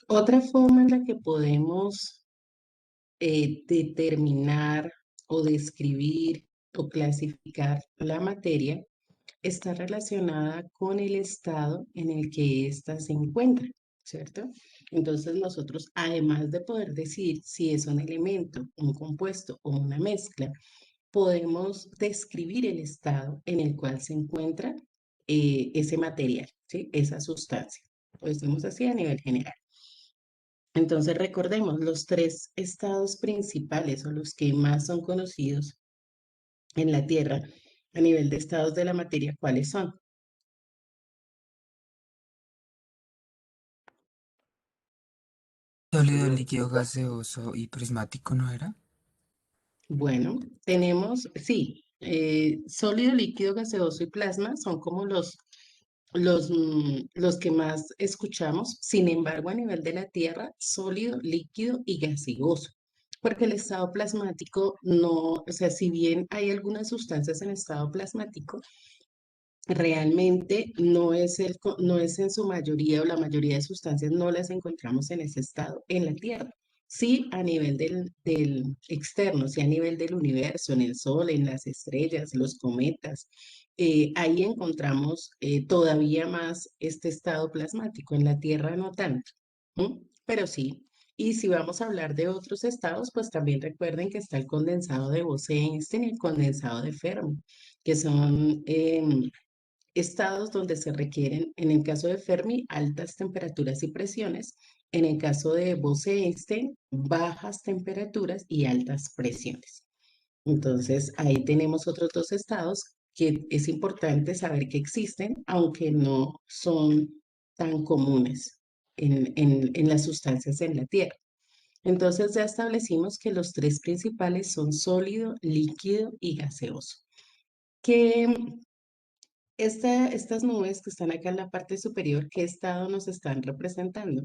Otra forma en la que podemos determinar o describir o clasificar la materia está relacionada con el estado en el que ésta se encuentra, ¿cierto? Entonces nosotros, además de poder decir si es un elemento, un compuesto o una mezcla, podemos describir el estado en el cual se encuentra ese material, ¿sí? Esa sustancia. Lo decimos así a nivel general. Entonces recordemos los tres estados principales o los que más son conocidos en la Tierra a nivel de estados de la materia, ¿cuáles son? Sólido, líquido, gaseoso y prismático, ¿no era? Bueno, tenemos, sí, sólido, líquido, gaseoso y plasma son como los que más escuchamos. Sin embargo, a nivel de la Tierra, sólido, líquido y gaseoso. Porque el estado plasmático no, o sea, si bien hay algunas sustancias en estado plasmático, realmente no es en su mayoría o la mayoría de sustancias no las encontramos en ese estado en la Tierra. Sí, a nivel del externo, sí, a nivel del universo, en el Sol, en las estrellas, los cometas, ahí encontramos todavía más este estado plasmático. En la Tierra no tanto, ¿m? Pero sí. Y si vamos a hablar de otros estados, pues también recuerden que está el condensado de Bose-Einstein y el condensado de Fermi, que son estados donde se requieren, en el caso de Fermi, altas temperaturas y presiones, en el caso de Bose-Einstein, bajas temperaturas y altas presiones. Entonces, ahí tenemos otros dos estados que es importante saber que existen, aunque no son tan comunes en las sustancias en la Tierra. Entonces, ya establecimos que los tres principales son sólido, líquido y gaseoso. ¿Qué estas nubes que están acá en la parte superior, ¿qué estado nos están representando?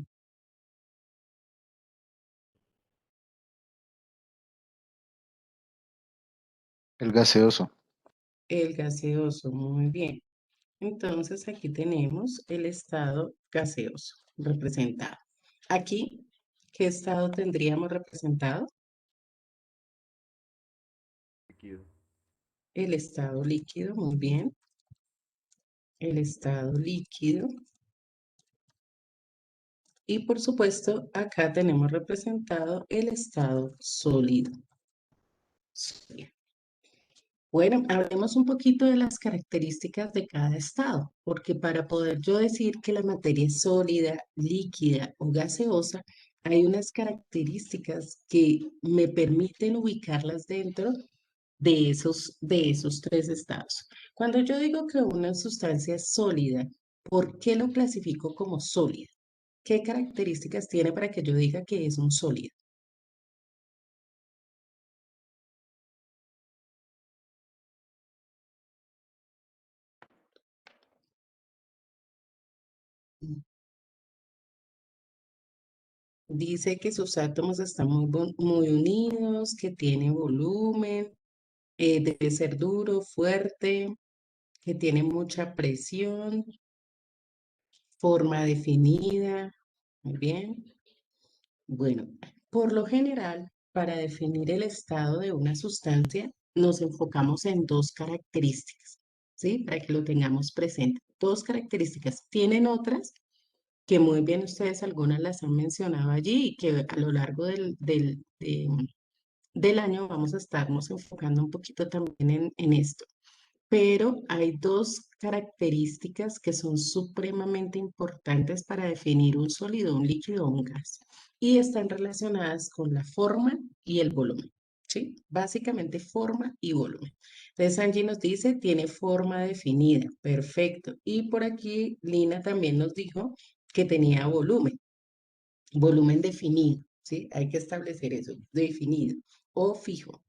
El gaseoso. El gaseoso, muy bien. Entonces aquí tenemos el estado gaseoso representado. Aquí, ¿qué estado tendríamos representado? Líquido. El estado líquido, muy bien. El estado líquido. Y por supuesto, acá tenemos representado el estado sólido. Sólido. Bueno, hablemos un poquito de las características de cada estado, porque para poder yo decir que la materia es sólida, líquida o gaseosa, hay unas características que me permiten ubicarlas dentro de esos tres estados. Cuando yo digo que una sustancia es sólida, ¿por qué lo clasifico como sólida? ¿Qué características tiene para que yo diga que es un sólido? Dice que sus átomos están muy unidos, que tiene volumen, debe ser duro, fuerte, que tiene mucha presión, forma definida. Muy bien. Bueno, por lo general, para definir el estado de una sustancia, nos enfocamos en dos características, ¿sí? Para que lo tengamos presente. Dos características. Tienen otras que muy bien ustedes algunas las han mencionado allí y que a lo largo del año vamos a estarnos enfocando un poquito también en esto. Pero hay dos características que son supremamente importantes para definir un sólido, un líquido o un gas. Y están relacionadas con la forma y el volumen. ¿Sí? Básicamente forma y volumen. Entonces Angie nos dice, tiene forma definida. Perfecto. Y por aquí Lina también nos dijo que tenía volumen, volumen definido. ¿Sí? Hay que establecer eso, definido o fijo.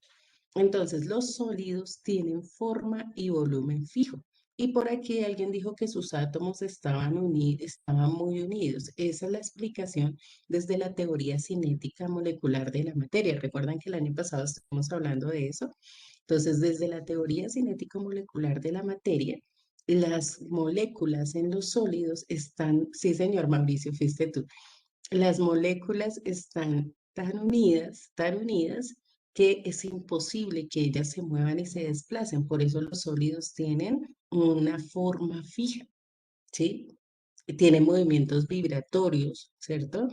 Entonces, los sólidos tienen forma y volumen fijo. Y por aquí alguien dijo que sus átomos estaban unidos, estaban muy unidos. Esa es la explicación desde la teoría cinética molecular de la materia. ¿Recuerdan que el año pasado estuvimos hablando de eso? Entonces, desde la teoría cinética molecular de la materia, las moléculas en los sólidos están, sí, señor Mauricio, fuiste tú, Las moléculas están tan unidas que es imposible que ellas se muevan y se desplacen. Por eso los sólidos tienen una forma fija, ¿sí? Tienen movimientos vibratorios, ¿cierto?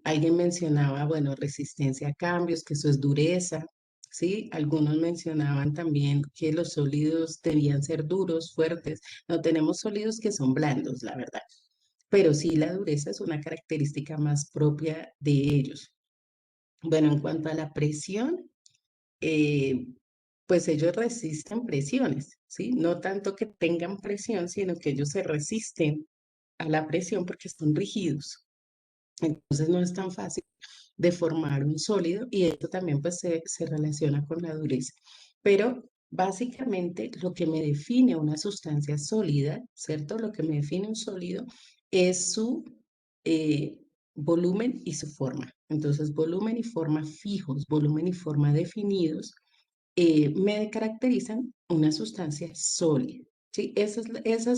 Alguien mencionaba, bueno, resistencia a cambios, que eso es dureza, ¿sí? Algunos mencionaban también que los sólidos debían ser duros, fuertes. No tenemos sólidos que son blandos, la verdad, pero sí la dureza es una característica más propia de ellos. Bueno, en cuanto a la presión, eh, pues ellos resisten presiones, ¿sí? No tanto que tengan presión, sino que ellos se resisten a la presión porque están rígidos. Entonces no es tan fácil de formar un sólido y esto también pues se relaciona con la dureza. Pero básicamente lo que me define una sustancia sólida, ¿cierto? Lo que me define un sólido es su eh, volumen y su forma. Entonces, volumen y forma fijos, volumen y forma definidos, me caracterizan una sustancia sólida. ¿Sí?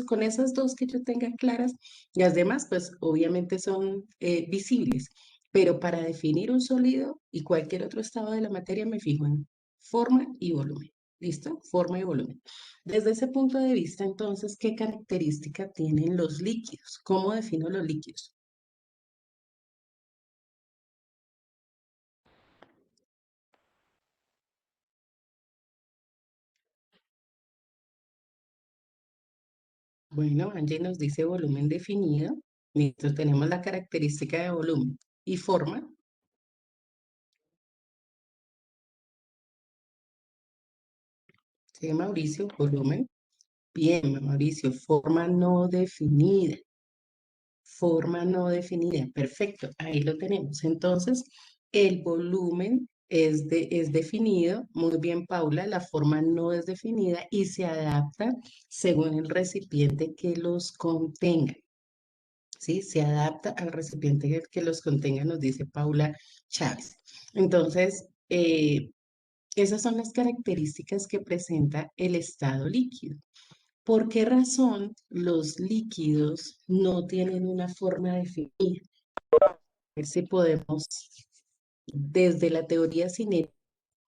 Con esas dos que yo tenga claras, las demás, pues obviamente son visibles, pero para definir un sólido y cualquier otro estado de la materia me fijo en forma y volumen. ¿Listo? Forma y volumen. Desde ese punto de vista, entonces, ¿qué característica tienen los líquidos? ¿Cómo defino los líquidos? Bueno, Angie nos dice volumen definido. Listo, tenemos la característica de volumen y forma. Sí, Mauricio, volumen. Bien, Mauricio, forma no definida. Forma no definida. Perfecto, ahí lo tenemos. Entonces, el volumen es definido. Muy bien, Paula, la forma no es definida y se adapta según el recipiente que los contenga. ¿Sí? Se adapta al recipiente que los contenga, nos dice Paula Chávez. Entonces, esas son las características que presenta el estado líquido. ¿Por qué razón los líquidos no tienen una forma definida? A ver si podemos, desde la teoría cinética,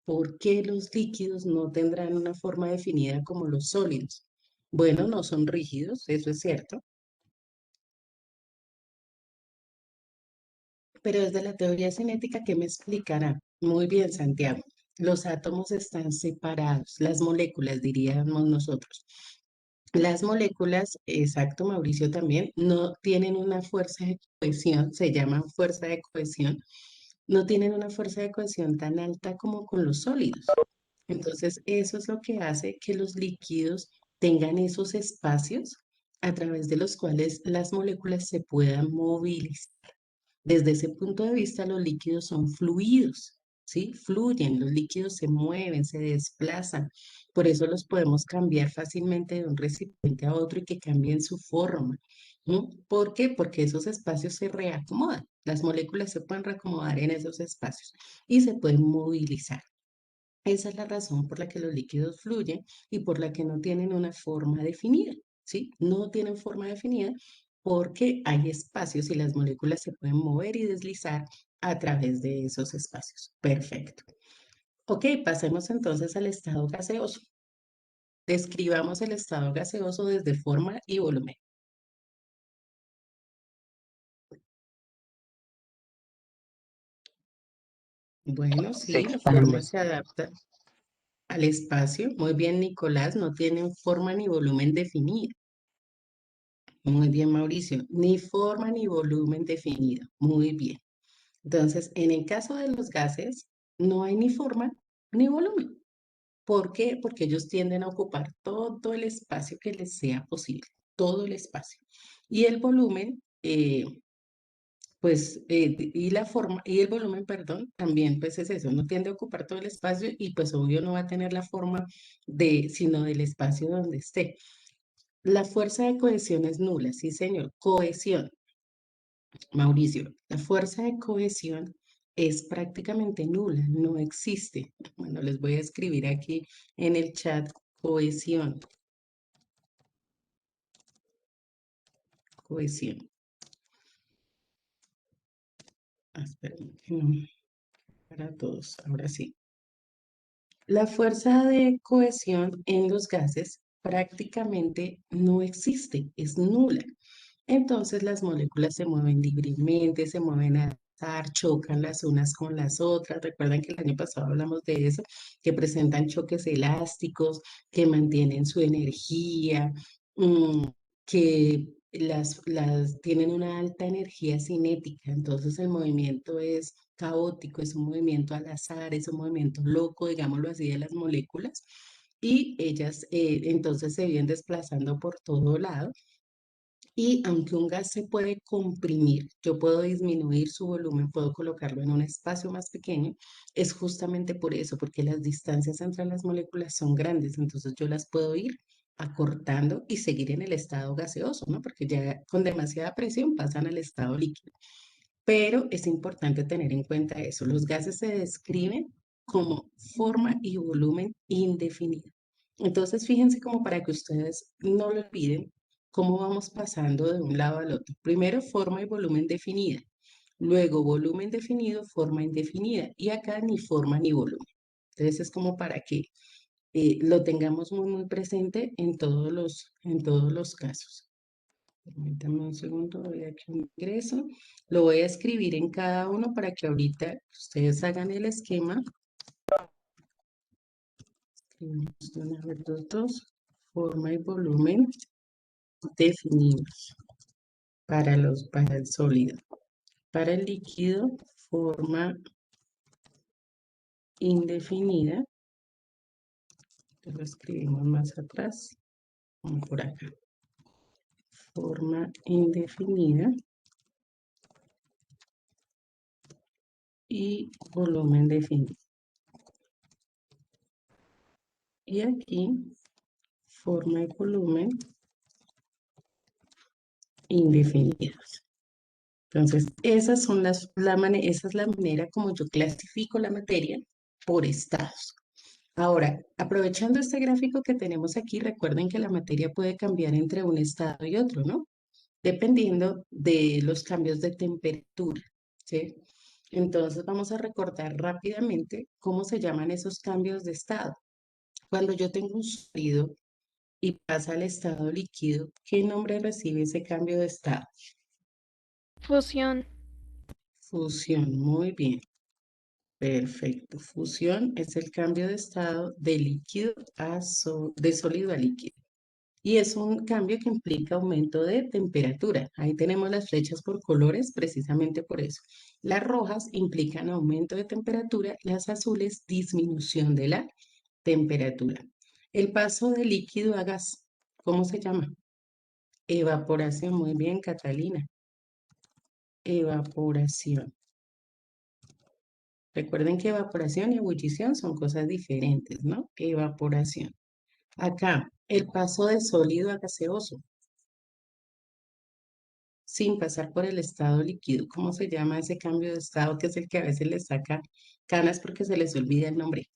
¿por qué los líquidos no tendrán una forma definida como los sólidos? Bueno, no son rígidos, eso es cierto, pero desde la teoría cinética, ¿qué me explicará? Muy bien, Santiago. Los átomos están separados, las moléculas, diríamos nosotros. Las moléculas, exacto, Mauricio también, no tienen una fuerza de cohesión, se llaman fuerza de cohesión, no tienen una fuerza de cohesión tan alta como con los sólidos. Entonces, eso es lo que hace que los líquidos tengan esos espacios a través de los cuales las moléculas se puedan movilizar. Desde ese punto de vista, los líquidos son fluidos, ¿sí? Fluyen, los líquidos se mueven, se desplazan. Por eso los podemos cambiar fácilmente de un recipiente a otro y que cambien su forma. ¿No? ¿Por qué? Porque esos espacios se reacomodan. Las moléculas se pueden reacomodar en esos espacios y se pueden movilizar. Esa es la razón por la que los líquidos fluyen y por la que no tienen una forma definida, ¿sí? No tienen forma definida porque hay espacios y las moléculas se pueden mover y deslizar a través de esos espacios. Perfecto. Ok, pasemos entonces al estado gaseoso. Describamos el estado gaseoso desde forma y volumen. Bueno, Se sí, la forma expande. se adapta al espacio. Muy bien, Nicolás, no tienen forma ni volumen definido. Muy bien, Mauricio. Ni forma ni volumen definido. Muy bien. Entonces, en el caso de los gases, no hay ni forma ni volumen. ¿Por qué? Porque ellos tienden a ocupar todo el espacio que les sea posible, todo el espacio. Y el volumen, y la forma, y el volumen, perdón, también pues es eso, no tiende a ocupar todo el espacio y pues obvio no va a tener la forma sino del espacio donde esté. La fuerza de cohesión es nula, sí, señor. Cohesión. Mauricio, la fuerza de cohesión es prácticamente nula, no existe. Bueno, les voy a escribir aquí en el chat cohesión, cohesión. espérenme, no, para todos, ahora sí. La fuerza de cohesión en los gases prácticamente no existe, es nula. Entonces las moléculas se mueven libremente, se mueven al azar, chocan las unas con las otras. Recuerdan que el año pasado hablamos de eso, que presentan choques elásticos, que mantienen su energía, mm, que las tienen una alta energía cinética. Entonces el movimiento es caótico, es un movimiento al azar, es un movimiento loco, digámoslo así, de las moléculas. Y ellas entonces se vienen desplazando por todo lado y aunque un gas se puede comprimir, yo puedo disminuir su volumen, puedo colocarlo en un espacio más pequeño, es justamente por eso, porque las distancias entre las moléculas son grandes, entonces yo las puedo ir acortando y seguir en el estado gaseoso, ¿no? Porque ya con demasiada presión pasan al estado líquido. Pero es importante tener en cuenta eso. Los gases se describen como forma y volumen indefinido. Entonces, fíjense como para que ustedes no lo olviden, cómo vamos pasando de un lado al otro. Primero, forma y volumen definida. Luego, volumen definido, forma indefinida. Y acá ni forma ni volumen. Entonces, es como para que lo tengamos muy, muy presente en todos los casos. Permítame un segundo, voy aquí a un ingreso. Lo voy a escribir en cada uno para que ahorita ustedes hagan el esquema. Escribimos de una vez los dos. Forma y volumen definidos para el sólido. Para el líquido, forma indefinida. Lo escribimos más atrás, como por acá. Forma indefinida y volumen definido. Y aquí, forma y volumen indefinidos. Entonces, esa es la manera como yo clasifico la materia por estados. Ahora, aprovechando este gráfico que tenemos aquí, recuerden que la materia puede cambiar entre un estado y otro, ¿no? Dependiendo de los cambios de temperatura, ¿sí? Entonces, vamos a recordar rápidamente cómo se llaman esos cambios de estado. Cuando yo tengo un sólido y pasa al estado líquido, ¿qué nombre recibe ese cambio de estado? Fusión. Fusión, muy bien. Perfecto. Fusión es el cambio de estado de líquido de sólido a líquido. Y es un cambio que implica aumento de temperatura. Ahí tenemos las flechas por colores precisamente por eso. Las rojas implican aumento de temperatura, las azules disminución de la temperatura. El paso de líquido a gas, ¿cómo se llama? Evaporación. Muy bien, Catalina. Evaporación. Recuerden que evaporación y ebullición son cosas diferentes, ¿no? Evaporación. Acá, el paso de sólido a gaseoso, sin pasar por el estado líquido. ¿Cómo se llama ese cambio de estado que es el que a veces les saca canas porque se les olvida el nombre?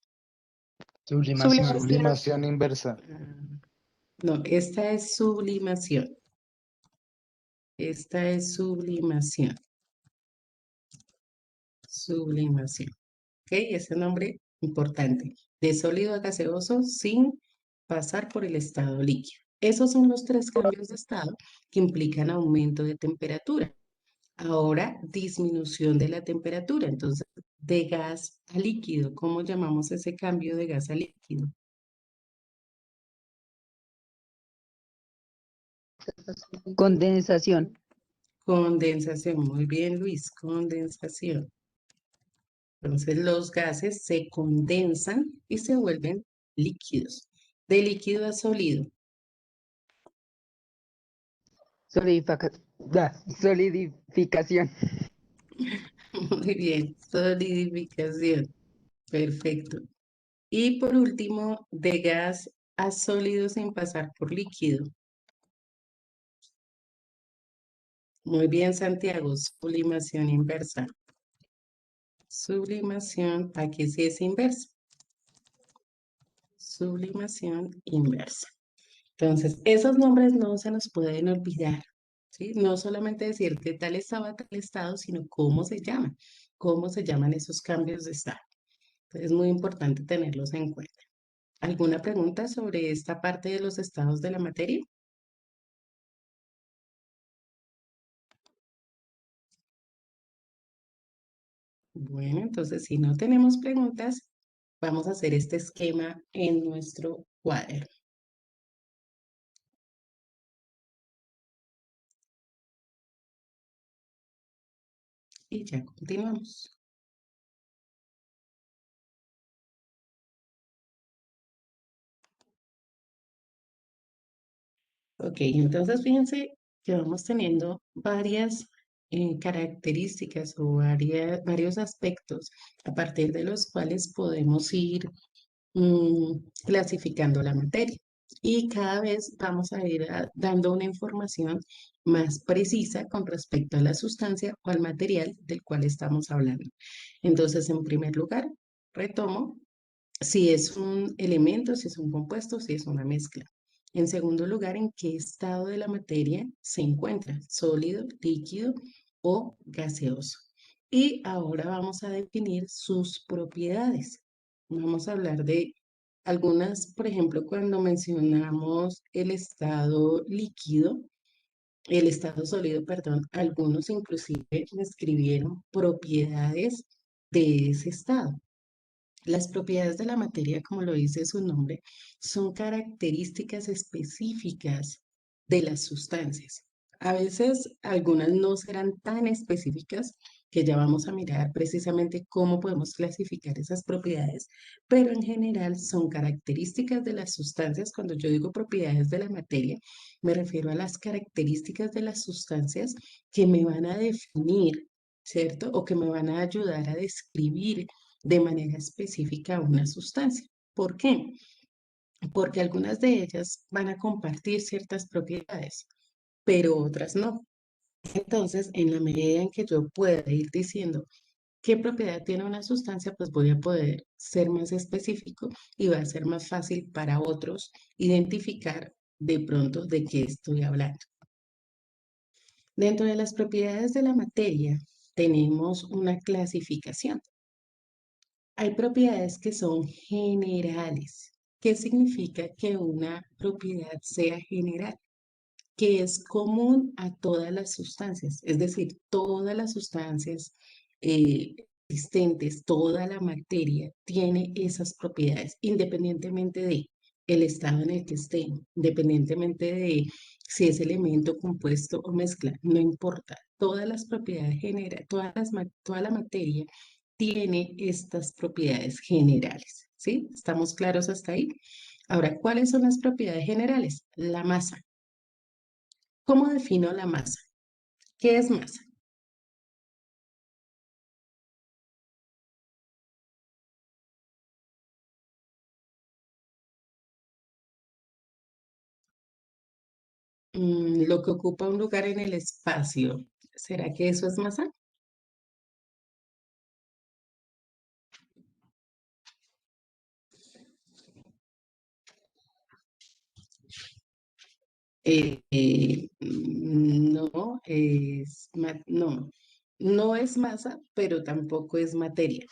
Sublimación. Sublimación. Sublimación inversa. Ah, no, esta es sublimación. Esta es sublimación. Sublimación. ¿Ok? Ese nombre importante. De sólido a gaseoso sin pasar por el estado líquido. Esos son los tres cambios de estado que implican aumento de temperatura. Ahora, disminución de la temperatura. Entonces, de gas a líquido. ¿Cómo llamamos ese cambio de gas a líquido? Condensación. Condensación. Muy bien, Luis. Condensación. Entonces, los gases se condensan y se vuelven líquidos. De líquido a sólido. Solidificación. Muy bien. Solidificación. Perfecto. Y por último, de gas a sólido sin pasar por líquido. Muy bien, Santiago. Sublimación inversa. Sublimación, aquí sí es inversa. Sublimación inversa. Entonces, esos nombres no se nos pueden olvidar. ¿sí? No solamente decir de tal estado a tal estado, sino cómo se llaman esos cambios de estado. Entonces es muy importante tenerlos en cuenta. ¿Alguna pregunta sobre esta parte de los estados de la materia? Bueno, entonces si no tenemos preguntas, vamos a hacer este esquema en nuestro cuaderno. Y ya continuamos. Ok, entonces fíjense que vamos teniendo varias características o varios aspectos a partir de los cuales podemos ir clasificando la materia. Y cada vez vamos a ir dando una información más precisa con respecto a la sustancia o al material del cual estamos hablando. Entonces, en primer lugar, retomo si es un elemento, si es un compuesto, si es una mezcla. En segundo lugar, en qué estado de la materia se encuentra, sólido, líquido o gaseoso. Y ahora vamos a definir sus propiedades. Vamos a hablar de algunas, por ejemplo, cuando mencionamos el estado líquido, el estado sólido, perdón, algunos inclusive me escribieron propiedades de ese estado. Las propiedades de la materia, como lo dice su nombre, son características específicas de las sustancias. A veces algunas no serán tan específicas que ya vamos a mirar precisamente cómo podemos clasificar esas propiedades, pero en general son características de las sustancias. Cuando yo digo propiedades de la materia, me refiero a las características de las sustancias que me van a definir, ¿cierto? O que me van a ayudar a describir de manera específica una sustancia. ¿Por qué? Porque algunas de ellas van a compartir ciertas propiedades, pero otras no. Entonces, en la medida en que yo pueda ir diciendo qué propiedad tiene una sustancia, pues voy a poder ser más específico y va a ser más fácil para otros identificar de pronto de qué estoy hablando. Dentro de las propiedades de la materia tenemos una clasificación. Hay propiedades que son generales. ¿Qué significa que una propiedad sea general? Que es común a todas las sustancias, es decir, todas las sustancias eh, existentes, toda la materia tiene esas propiedades, independientemente de el estado en el que esté, independientemente de si es elemento, compuesto o mezcla, no importa. Todas las propiedades generales, toda la materia tiene estas propiedades generales, ¿sí? ¿Estamos claros hasta ahí? Ahora, ¿cuáles son las propiedades generales? La masa. ¿Cómo defino la masa? ¿Qué es masa? Lo que ocupa un lugar en el espacio. ¿Será que eso es masa? No, no, no es masa, pero tampoco es materia.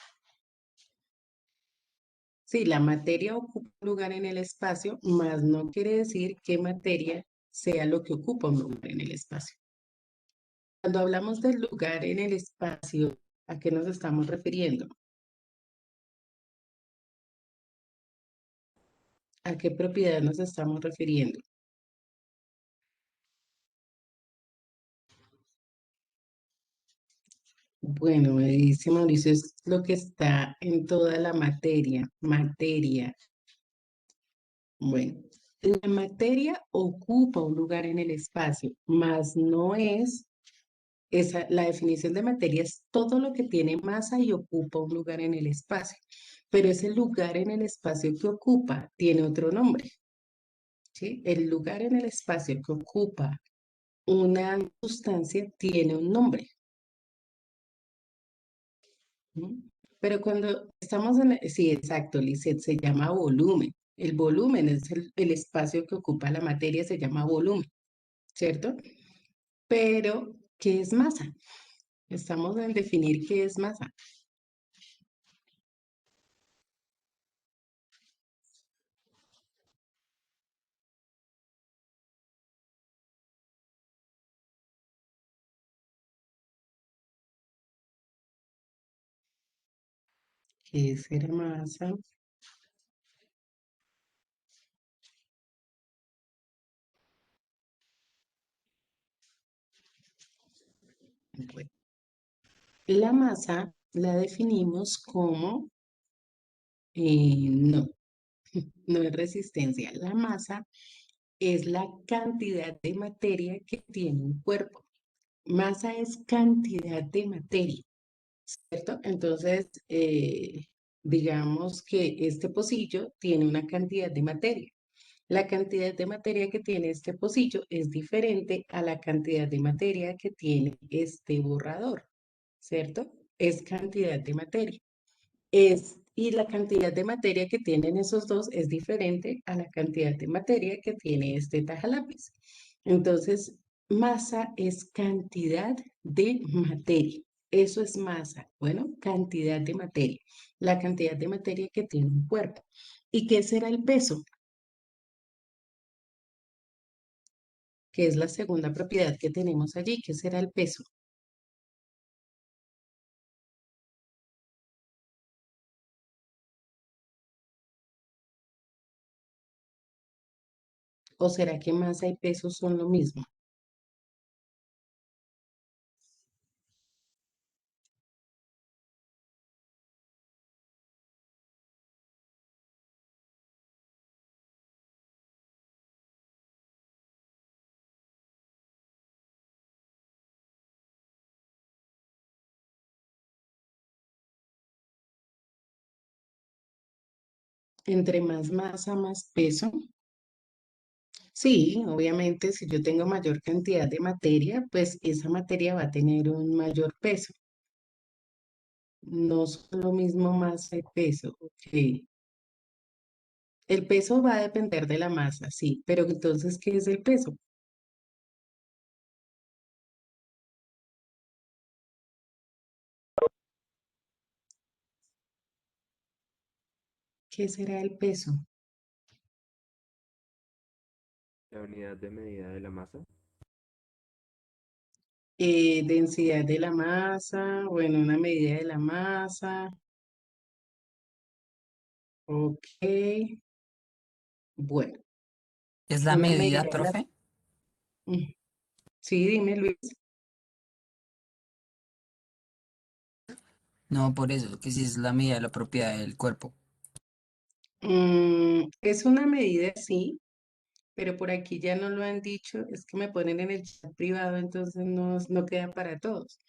Sí, la materia ocupa un lugar en el espacio, mas no quiere decir que materia sea lo que ocupa un lugar en el espacio. Cuando hablamos del lugar en el espacio, ¿a qué nos estamos refiriendo? ¿A qué propiedad nos estamos refiriendo? Bueno, me dice Mauricio, es lo que está en toda la materia. Materia. Bueno, la materia ocupa un lugar en el espacio, mas no es la definición de materia es todo lo que tiene masa y ocupa un lugar en el espacio. Pero ese lugar en el espacio que ocupa tiene otro nombre, ¿sí? El lugar en el espacio que ocupa una sustancia tiene un nombre. ¿Mm? Pero cuando estamos en, sí, exacto, Lisette, se llama volumen. El volumen es el espacio que ocupa la materia, se llama volumen, ¿cierto? Pero, ¿qué es masa? Estamos en definir qué es masa. ¿Qué será masa? Bueno, la masa la definimos como, no, no es resistencia. La masa es la cantidad de materia que tiene un cuerpo. Masa es cantidad de materia, ¿cierto? Entonces, digamos que este pocillo tiene una cantidad de materia. La cantidad de materia que tiene este pocillo es diferente a la cantidad de materia que tiene este borrador, ¿cierto? Es cantidad de materia. Y la cantidad de materia que tienen esos dos es diferente a la cantidad de materia que tiene este tajalápiz. Entonces, masa es cantidad de materia. Eso es masa. Bueno, cantidad de materia. La cantidad de materia que tiene un cuerpo. ¿Y qué será el peso? Que es la segunda propiedad que tenemos allí. ¿Qué será el peso? ¿O será que masa y peso son lo mismo? Entre más masa, más peso. Sí, obviamente, si yo tengo mayor cantidad de materia, pues esa materia va a tener un mayor peso. No son lo mismo masa y peso. Ok. El peso va a depender de la masa, sí, pero entonces, ¿qué es el peso? ¿Qué será el peso? La unidad de medida de la masa. Densidad de la masa, bueno, una medida de la masa. Ok, bueno, ¿Es la una medida, medida de la... profe? Mm, Sí, dime, Luis. No, por eso, que si es la medida de la propiedad del cuerpo. Es una medida, sí, pero por aquí ya no lo han dicho, es que me ponen en el chat privado, entonces no queda para todos.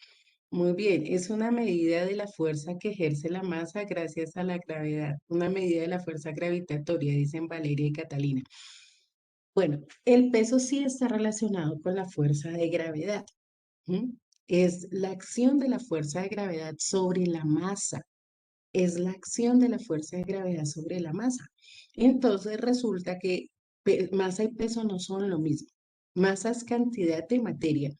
Muy bien, es una medida de la fuerza que ejerce la masa gracias a la gravedad, una medida de la fuerza gravitatoria, dicen Valeria y Catalina. Bueno, el peso sí está relacionado con la fuerza de gravedad. ¿M? Es la acción de la fuerza de gravedad sobre la masa, es la acción de la fuerza de gravedad sobre la masa. Entonces resulta que masa y peso no son lo mismo. Masa es cantidad de materia,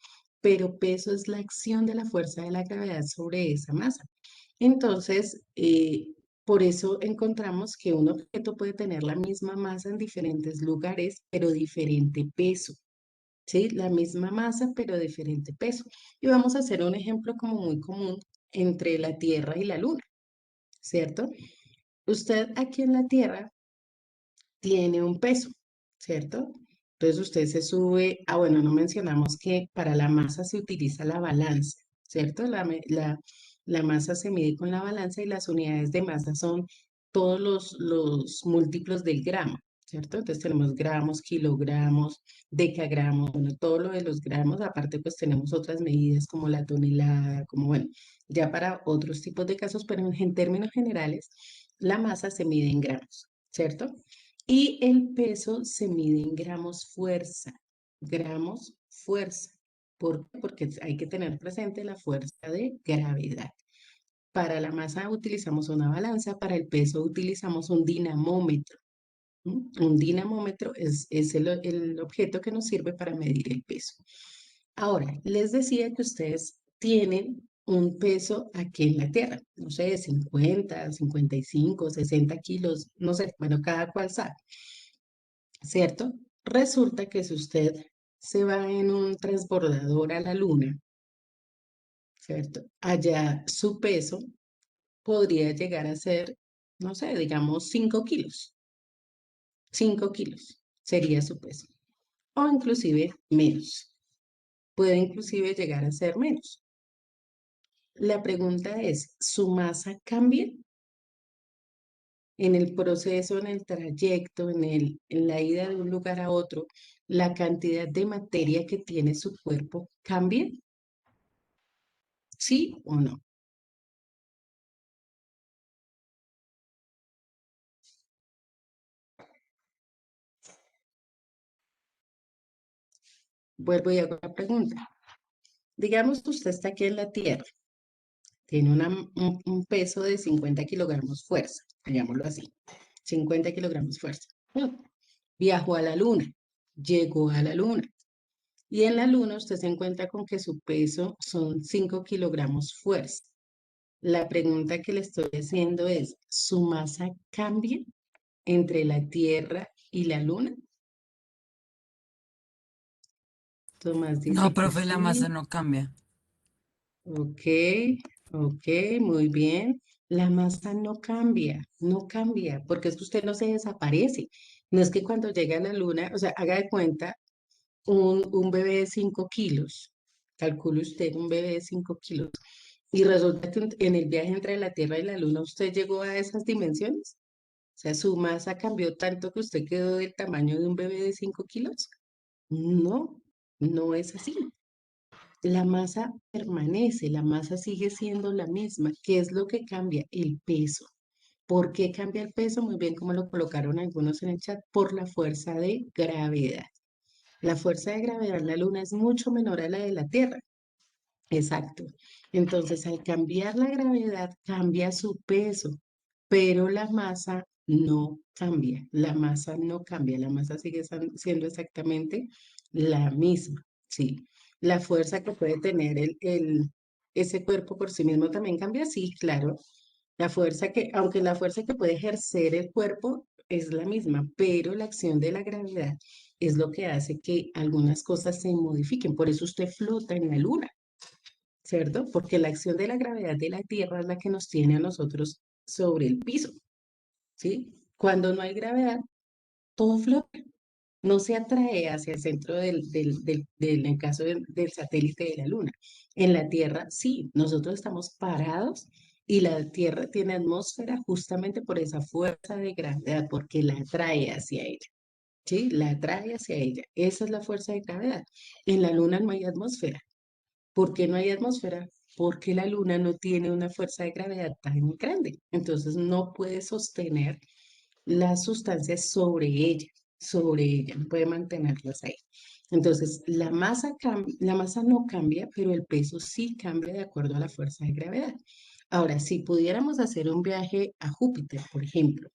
pero peso es la acción de la fuerza de la gravedad sobre esa masa. Entonces, por eso encontramos que un objeto puede tener la misma masa en diferentes lugares, pero diferente peso. ¿Sí? La misma masa, pero diferente peso. Y vamos a hacer un ejemplo como muy común entre la Tierra y la Luna. ¿Cierto? Usted aquí en la Tierra tiene un peso, ¿cierto? Entonces usted se sube, bueno, no mencionamos que para la masa se utiliza la balanza, ¿cierto? La masa se mide con la balanza y las unidades de masa son todos los múltiplos del gramo, ¿cierto? Entonces tenemos gramos, kilogramos, decagramos, bueno, todo lo de los gramos, aparte pues tenemos otras medidas como la tonelada, como bueno, ya para otros tipos de casos, pero en términos generales, la masa se mide en gramos, ¿cierto? Y el peso se mide en gramos fuerza. Gramos fuerza. ¿Por qué? Porque hay que tener presente la fuerza de gravedad. Para la masa utilizamos una balanza, para el peso utilizamos un dinamómetro. ¿M? Un dinamómetro es el objeto que nos sirve para medir el peso. Ahora, les decía que ustedes tienen un peso aquí en la Tierra, no sé, 50, 55, 60 kilos, no sé, bueno, cada cual sabe, ¿cierto? Resulta que si usted se va en un transbordador a la Luna, ¿cierto? Allá su peso podría llegar a ser, no sé, digamos 5 kilos. 5 kilos sería su peso. O inclusive menos. Puede inclusive llegar a ser menos. La pregunta es, ¿su masa cambia en el proceso, en el trayecto, en la ida de un lugar a otro? ¿La cantidad de materia que tiene su cuerpo cambia? ¿Sí o no? Vuelvo y hago la pregunta. Digamos que usted está aquí en la Tierra, tiene un peso de 50 kilogramos fuerza, digámoslo así, 50 kilogramos fuerza. Viajó a la Luna, llegó a la Luna. Y en la Luna usted se encuentra con que su peso son 5 kilogramos fuerza. La pregunta que le estoy haciendo es, ¿su masa cambia entre la Tierra y la Luna? Tomás No, dice que profe, la masa sí. no cambia. Ok, ok, muy bien. La masa no cambia, no cambia, porque es que usted no se desaparece. No es que cuando llega a la Luna, o sea, haga de cuenta un bebé de 5 kilos, calcule usted un bebé de 5 kilos, y resulta que en el viaje entre la Tierra y la Luna usted llegó a esas dimensiones. O sea, su masa cambió tanto que usted quedó del tamaño de un bebé de 5 kilos. No, no es así. La masa permanece, la masa sigue siendo la misma. ¿Qué es lo que cambia? El peso. ¿Por qué cambia el peso? Muy bien, como lo colocaron algunos en el chat, por la fuerza de gravedad. La fuerza de gravedad en la Luna es mucho menor a la de la Tierra. Exacto. Entonces, al cambiar la gravedad, cambia su peso, pero la masa no cambia. La masa no cambia. La masa sigue siendo exactamente la misma. Sí. La fuerza que puede tener ese cuerpo por sí mismo también cambia. Sí, claro. La fuerza que, aunque la fuerza que puede ejercer el cuerpo es la misma, pero la acción de la gravedad es lo que hace que algunas cosas se modifiquen. Por eso usted flota en la Luna. ¿Cierto? Porque la acción de la gravedad de la Tierra es la que nos tiene a nosotros sobre el piso, ¿sí? Cuando no hay gravedad, todo flota, no se atrae hacia el centro en el caso del satélite de la Luna. En la Tierra, sí, nosotros estamos parados y la Tierra tiene atmósfera justamente por esa fuerza de gravedad, porque la atrae hacia ella, ¿sí? La atrae hacia ella. Esa es la fuerza de gravedad. En la Luna no hay atmósfera. ¿Por qué no hay atmósfera? Porque la luna no tiene una fuerza de gravedad tan grande. Entonces no puede sostener las sustancias sobre ella, no puede mantenerlas ahí. Entonces la masa no cambia, pero el peso sí cambia de acuerdo a la fuerza de gravedad. Ahora, si pudiéramos hacer un viaje a Júpiter, por ejemplo,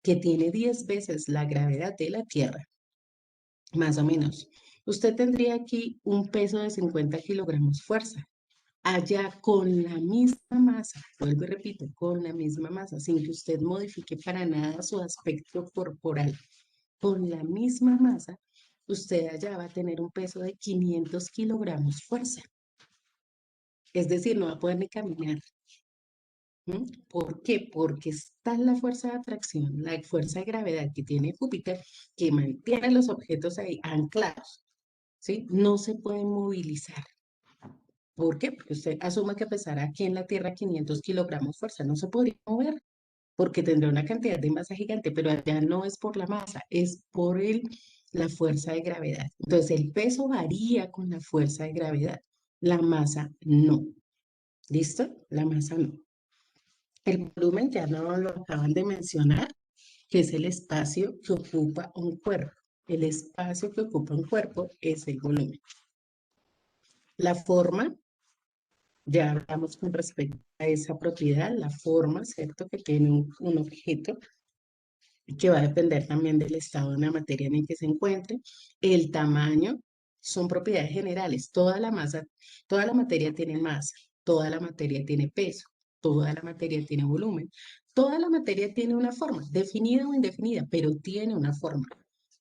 que tiene 10 veces la gravedad de la Tierra, más o menos, usted tendría aquí un peso de 50 kilogramos fuerza. Allá con la misma masa, vuelvo y repito, con la misma masa, sin que usted modifique para nada su aspecto corporal, con la misma masa, usted allá va a tener un peso de 500 kilogramos fuerza. Es decir, no va a poder ni caminar. ¿Mm? ¿Por qué? Porque está la fuerza de atracción, la fuerza de gravedad que tiene Júpiter, que mantiene los objetos ahí anclados, ¿sí? No se pueden movilizar. ¿Por qué? Porque usted asuma que pesará aquí en la Tierra 500 kilogramos fuerza, no se podría mover porque tendrá una cantidad de masa gigante, pero allá no es por la masa, es por la fuerza de gravedad. Entonces el peso varía con la fuerza de gravedad, la masa no. ¿Listo? La masa no. El volumen ya no lo acaban de mencionar, que es el espacio que ocupa un cuerpo. El espacio que ocupa un cuerpo es el volumen. La forma. Ya hablamos con respecto a esa propiedad, la forma, ¿cierto? Que tiene un objeto que va a depender también del estado de la materia en el que se encuentre, el tamaño, son propiedades generales. Toda la masa, toda la materia tiene masa, toda la materia tiene peso, toda la materia tiene volumen, toda la materia tiene una forma, definida o indefinida, pero tiene una forma,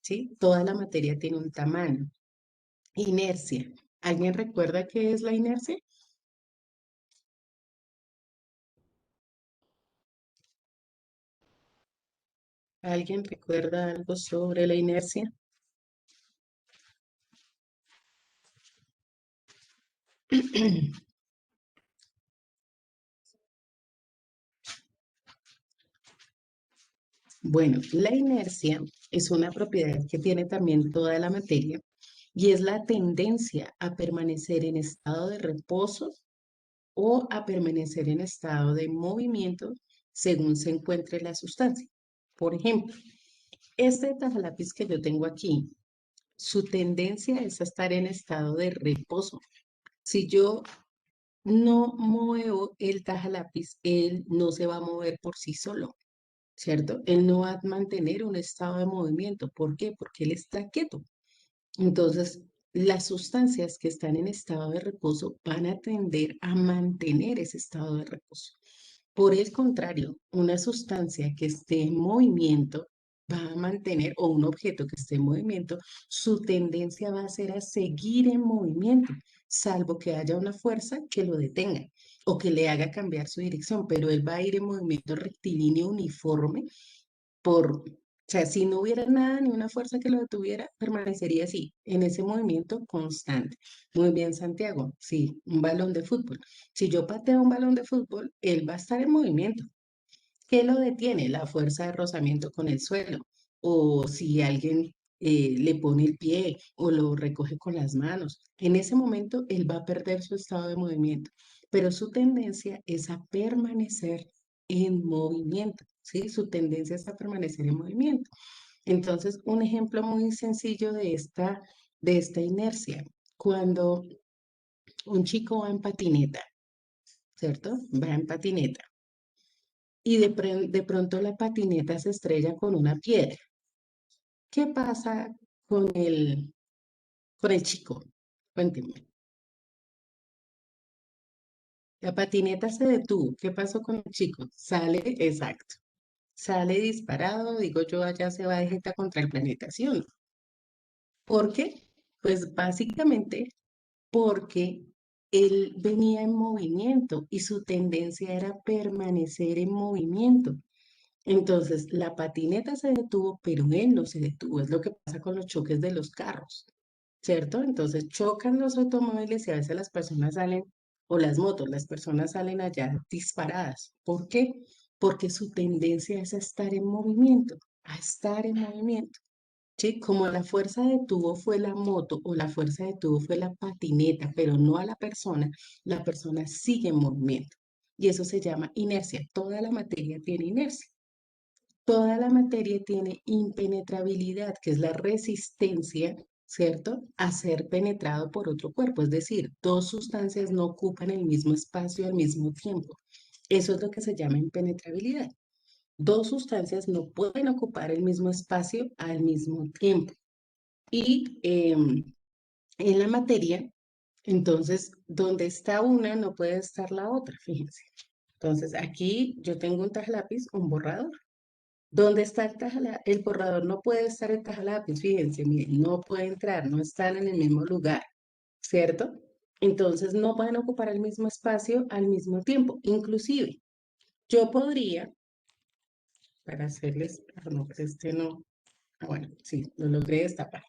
¿sí? Toda la materia tiene un tamaño. Inercia. ¿Alguien recuerda qué es la inercia? ¿Alguien recuerda algo sobre la inercia? Bueno, la inercia es una propiedad que tiene también toda la materia y es la tendencia a permanecer en estado de reposo o a permanecer en estado de movimiento según se encuentre la sustancia. Por ejemplo, este tajalápiz que yo tengo aquí, su tendencia es a estar en estado de reposo. Si yo no muevo el tajalápiz, él no se va a mover por sí solo, ¿cierto? Él no va a mantener un estado de movimiento. ¿Por qué? Porque él está quieto. Entonces, las sustancias que están en estado de reposo van a tender a mantener ese estado de reposo. Por el contrario, una sustancia que esté en movimiento va a mantener, o un objeto que esté en movimiento, su tendencia va a ser a seguir en movimiento, salvo que haya una fuerza que lo detenga o que le haga cambiar su dirección, pero él va a ir en movimiento rectilíneo uniforme o sea, si no hubiera nada, ni una fuerza que lo detuviera, permanecería así, en ese movimiento constante. Muy bien, Santiago. Sí, un balón de fútbol. Si yo pateo un balón de fútbol, él va a estar en movimiento. ¿Qué lo detiene? La fuerza de rozamiento con el suelo. O si alguien le pone el pie o lo recoge con las manos. En ese momento, él va a perder su estado de movimiento, pero su tendencia es a permanecer en movimiento, ¿sí? Su tendencia es a permanecer en movimiento. Entonces, un ejemplo muy sencillo de esta inercia, cuando un chico va en patineta, ¿cierto? Va en patineta y de pronto la patineta se estrella con una piedra. ¿Qué pasa con el chico? Cuéntenme. La patineta se detuvo. ¿Qué pasó con el chico? Sale, exacto. Sale disparado, digo yo, allá se va de jeta contra el planeta, ¿sí o no? ¿Por qué? Pues básicamente porque él venía en movimiento y su tendencia era permanecer en movimiento. Entonces, la patineta se detuvo, pero él no se detuvo. Es lo que pasa con los choques de los carros, ¿cierto? Entonces, chocan los automóviles y a veces las personas salen, o las motos, las personas salen allá disparadas. ¿Por qué? Porque su tendencia es a estar en movimiento, a estar en movimiento. Sí, como la fuerza de tubo fue la moto o la fuerza de tubo fue la patineta, pero no a la persona sigue en movimiento. Y eso se llama inercia. Toda la materia tiene inercia. Toda la materia tiene impenetrabilidad, que es la resistencia, ¿cierto?, a ser penetrado por otro cuerpo. Es decir, dos sustancias no ocupan el mismo espacio al mismo tiempo. Eso es lo que se llama impenetrabilidad. Dos sustancias no pueden ocupar el mismo espacio al mismo tiempo. Y en la materia, entonces, donde está una no puede estar la otra, fíjense. Entonces, aquí yo tengo un tajalápiz, un borrador. ¿Dónde está el tajalápiz? El borrador no puede estar el tajalápiz, fíjense, miren, no puede entrar, no están en el mismo lugar, ¿cierto? Entonces, no pueden ocupar el mismo espacio al mismo tiempo. Inclusive, yo podría, para hacerles, no, pues este no. Bueno, sí, lo logré destapar.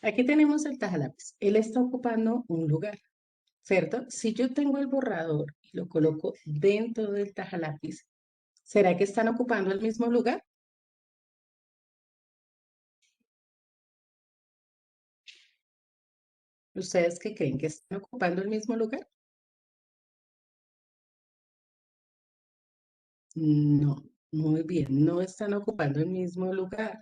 Aquí tenemos el tajalápiz. Él está ocupando un lugar, ¿cierto? Si yo tengo el borrador y lo coloco dentro del tajalápiz, ¿será que están ocupando el mismo lugar? ¿Ustedes qué creen? ¿Que están ocupando el mismo lugar? No, muy bien, no están ocupando el mismo lugar.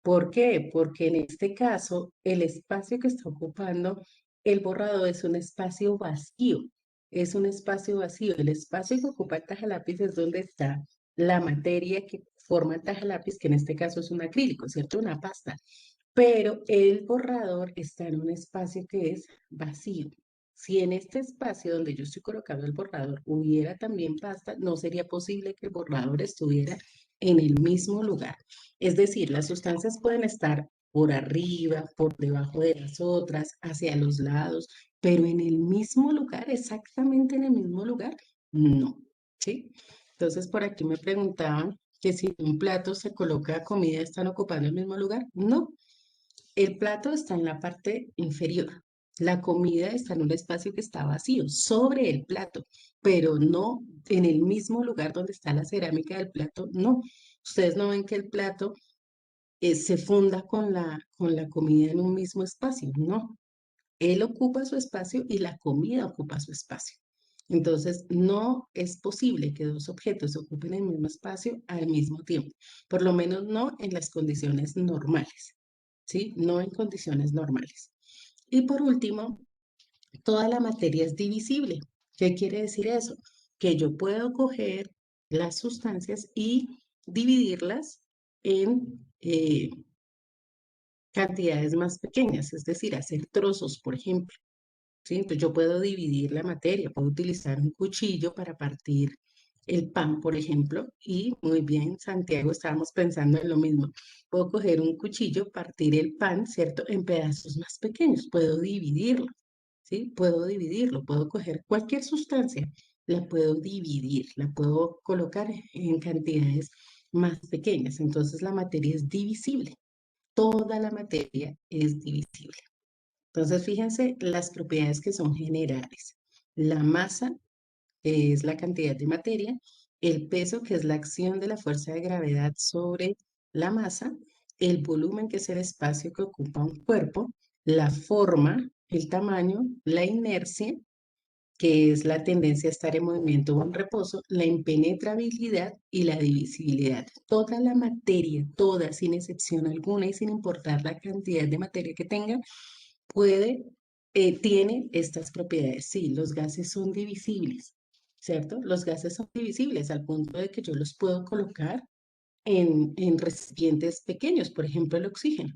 ¿Por qué? Porque en este caso, el espacio que está ocupando el borrador es un espacio vacío. Es un espacio vacío. El espacio que ocupa el tajalápiz es donde está la materia que forma el tajalápiz, que en este caso es un acrílico, ¿cierto? Una pasta. pero el borrador está en un espacio que es vacío. Si en este espacio donde yo estoy colocando el borrador hubiera también pasta, no sería posible que el borrador estuviera en el mismo lugar. Es decir, las sustancias pueden estar por arriba, por debajo de las otras, hacia los lados, pero en el mismo lugar, exactamente en el mismo lugar, no, ¿sí? Entonces, por aquí me preguntaban que si en un plato se coloca comida, ¿están ocupando el mismo lugar? No, el plato está en la parte inferior. La comida está en un espacio que está vacío, sobre el plato, pero no en el mismo lugar donde está la cerámica del plato, no. Ustedes no ven que el plato se funda con la comida en un mismo espacio, no. Él ocupa su espacio y la comida ocupa su espacio. Entonces, no es posible que dos objetos ocupen el mismo espacio al mismo tiempo, por lo menos no en las condiciones normales, ¿sí? No en condiciones normales. Y por último, toda la materia es divisible. ¿Qué quiere decir eso? Que yo puedo coger las sustancias y dividirlas en cantidades más pequeñas, es decir, hacer trozos, por ejemplo. ¿Sí? Entonces yo puedo dividir la materia, puedo utilizar un cuchillo para partir el pan, por ejemplo, y muy bien, Santiago, estábamos pensando en lo mismo. Puedo coger un cuchillo, partir el pan, ¿cierto? En pedazos más pequeños, puedo dividirlo, ¿sí? Puedo dividirlo, puedo coger cualquier sustancia, la puedo dividir, la puedo colocar en cantidades más pequeñas. Entonces la materia es divisible, toda la materia es divisible. Entonces, fíjense las propiedades que son generales. La masa, que es la cantidad de materia, el peso, que es la acción de la fuerza de gravedad sobre la masa, el volumen, que es el espacio que ocupa un cuerpo, la forma, el tamaño, la inercia, que es la tendencia a estar en movimiento o en reposo, la impenetrabilidad y la divisibilidad. Toda la materia, toda, sin excepción alguna y sin importar la cantidad de materia que tenga, tiene estas propiedades. Sí, los gases son divisibles, ¿cierto? Los gases son divisibles al punto de que yo los puedo colocar en recipientes pequeños, por ejemplo, el oxígeno,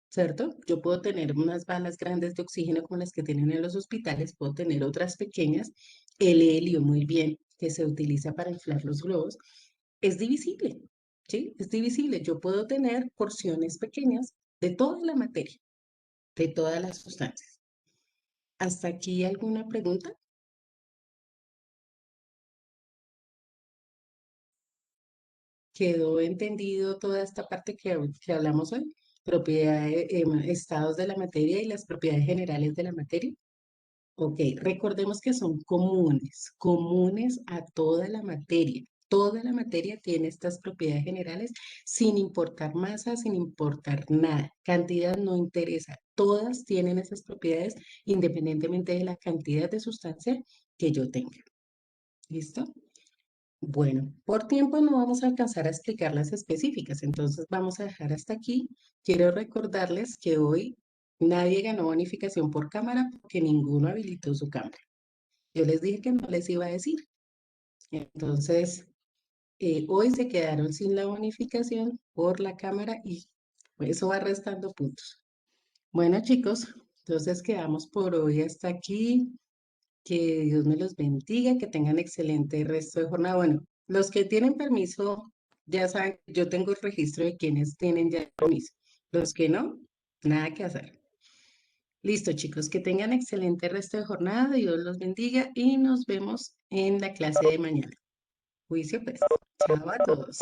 ¿cierto? Yo puedo tener unas balas grandes de oxígeno como las que tienen en los hospitales, puedo tener otras pequeñas, el helio, muy bien, que se utiliza para inflar los globos, es divisible, ¿sí? Es divisible. Yo puedo tener porciones pequeñas de toda la materia, de todas las sustancias. ¿Hasta aquí alguna pregunta? ¿Quedó entendido toda esta parte que hablamos hoy? Propiedades, estados de la materia y las propiedades generales de la materia. Ok, recordemos que son comunes, comunes a toda la materia. Toda la materia tiene estas propiedades generales sin importar masa, sin importar nada. Cantidad no interesa. Todas tienen esas propiedades independientemente de la cantidad de sustancia que yo tenga. ¿Listo? Bueno, por tiempo no vamos a alcanzar a explicar las específicas, entonces vamos a dejar hasta aquí. Quiero recordarles que hoy nadie ganó bonificación por cámara porque ninguno habilitó su cámara. Yo les dije que no les iba a decir. Entonces, hoy se quedaron sin la bonificación por la cámara y eso va restando puntos. Bueno, chicos, entonces quedamos por hoy hasta aquí. Que Dios me los bendiga, que tengan excelente resto de jornada. Bueno, los que tienen permiso, ya saben, yo tengo el registro de quienes tienen ya permiso. Los que no, nada que hacer. Listo, chicos, que tengan excelente resto de jornada, Dios los bendiga y nos vemos en la clase de mañana. Juicio, pues. Chao a todos.